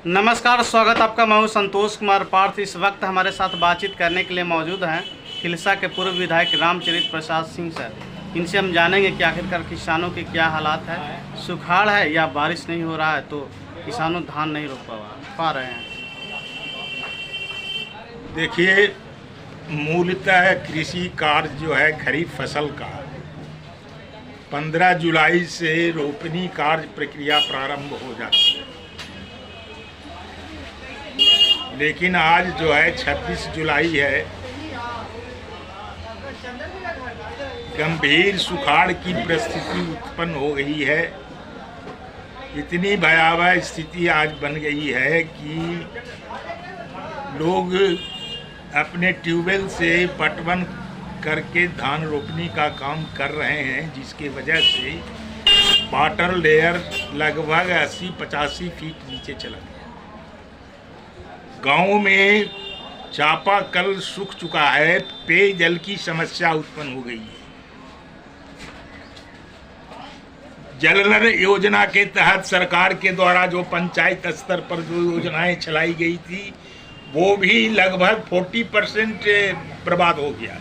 नमस्कार, स्वागत आपका। मैं हूं संतोष कुमार पार्थ। इस वक्त हमारे साथ बातचीत करने के लिए मौजूद हैं खिलसा के पूर्व विधायक रामचरित प्रसाद सिंह सर। इनसे हम जानेंगे कि आखिरकार किसानों के क्या हालात है, सुखाड़ है या बारिश नहीं हो रहा है तो किसानों धान नहीं रोक पा रहे हैं। देखिए, मूलतः कृषि कार्य जो है खरीफ फसल का 15 जुलाई से रोपनी कार्य प्रक्रिया प्रारंभ हो जाती है, लेकिन आज जो है 26 जुलाई है। गंभीर सुखाड़ की परिस्थिति उत्पन्न हो गई है। इतनी भयावह स्थिति आज बन गई है कि लोग अपने ट्यूबवेल से पटवन करके धान रोपनी का काम कर रहे हैं, जिसके वजह से वाटर लेयर लगभग 80-85 फीट नीचे चला गया। गाँव में चापाकल सूख चुका है, पेयजल की समस्या उत्पन्न हो गई है। जल नल योजना के तहत सरकार के द्वारा जो पंचायत स्तर पर जो योजनाएं चलाई गई थी वो भी लगभग 40% बर्बाद हो गया।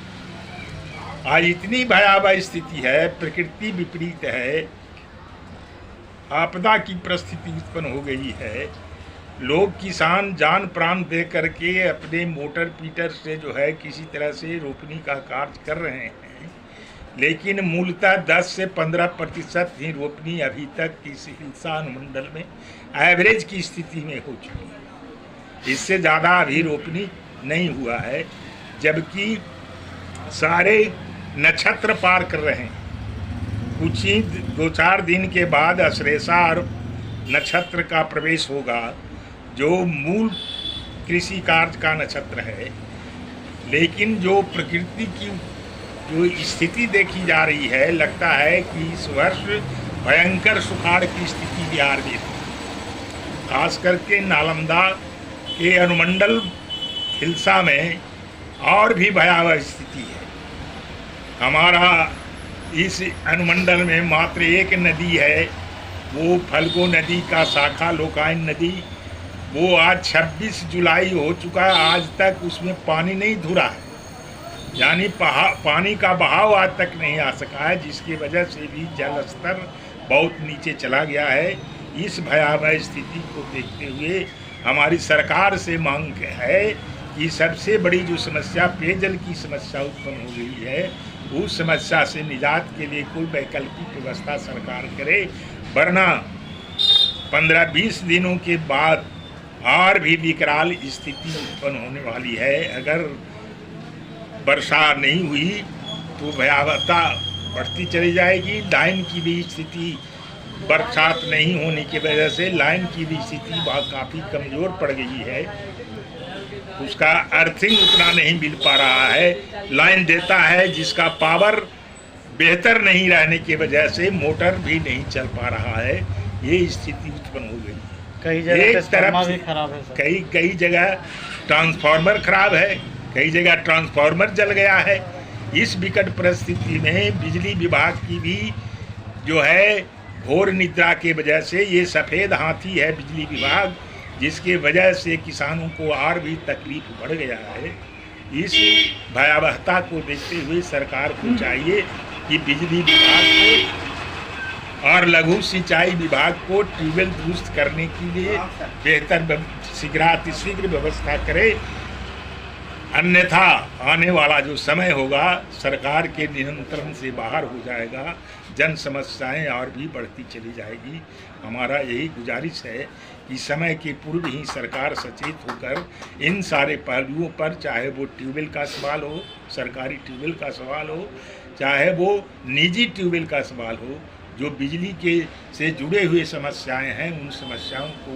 आज इतनी भयावह स्थिति है, प्रकृति विपरीत है, आपदा की परिस्थिति उत्पन्न हो गई है। लोग किसान जान प्राण दे करके अपने मोटर पीटर से जो है किसी तरह से रोपनी का कार्य कर रहे हैं, लेकिन मूलतः 10 से 15% ही रोपनी अभी तक इस खिलसा अनुमंडल में एवरेज की स्थिति में हो चुकी है। इससे ज़्यादा अभी रोपनी नहीं हुआ है, जबकि सारे नक्षत्र पार कर रहे हैं। कुछ ही 2-4 दिन के बाद अश्लेषा और नक्षत्र का प्रवेश होगा, जो मूल कृषि कार्य का नक्षत्र है। लेकिन जो प्रकृति की जो स्थिति देखी जा रही है, लगता है कि इस वर्ष भयंकर सुखाड़ की स्थिति बिहार में है। खास करके नालंदा के अनुमंडल खिलसा में और भी भयावह स्थिति है। हमारा इस अनुमंडल में मात्र एक नदी है, वो फल्गु नदी का शाखा लोकायन नदी। वो आज 26 जुलाई हो चुका है, आज तक उसमें पानी नहीं धुरा है, यानी पानी का बहाव आज तक नहीं आ सका है, जिसकी वजह से भी जल स्तर बहुत नीचे चला गया है। इस भयावह स्थिति को देखते हुए हमारी सरकार से मांग है कि सबसे बड़ी जो समस्या पेयजल की समस्या उत्पन्न हो गई है, उस समस्या से निजात के लिए कोई वैकल्पिक व्यवस्था सरकार करे, वरना 15-20 दिनों के बाद और भी विकराल स्थिति उत्पन्न होने वाली है। अगर वर्षा नहीं हुई तो भयावहता बढ़ती चली जाएगी। लाइन की भी स्थिति, बरसात नहीं होने की वजह से लाइन की भी स्थिति वहाँ काफ़ी कमज़ोर पड़ गई है। उसका अर्थिंग उतना नहीं मिल पा रहा है। लाइन देता है जिसका पावर बेहतर नहीं रहने की वजह से मोटर भी नहीं चल पा रहा है। ये स्थिति उत्पन्न हो गई। कई जगह एक तरफ भी खराब है सर। कई जगह ट्रांसफार्मर खराब है, कई जगह ट्रांसफार्मर जल गया है। इस विकट परिस्थिति में बिजली विभाग की भी जो है घोर निद्रा के वजह से ये सफ़ेद हाथी है बिजली विभाग, जिसके वजह से किसानों को और भी तकलीफ बढ़ गया है। इस भयावहता को देखते हुए सरकार को चाहिए कि बिजली विभाग को और लघु सिंचाई विभाग को ट्यूबवेल दुरुस्त करने के लिए बेहतर शीघ्र व्यवस्था करे, अन्यथा आने वाला जो समय होगा सरकार के नियंत्रण से बाहर हो जाएगा। जन समस्याएं और भी बढ़ती चली जाएगी। हमारा यही गुजारिश है कि समय के पूर्व ही सरकार सचेत होकर इन सारे पहलुओं पर, चाहे वो ट्यूबवेल का सवाल हो, सरकारी ट्यूबवेल का सवाल हो, चाहे वो निजी ट्यूबवेल का सवाल हो, जो बिजली के से जुड़े हुए समस्याएं हैं, उन समस्याओं को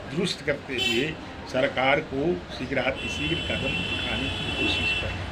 दुरुस्त करते हुए सरकार को शीघ्र कदम उठाने की कोशिश करें।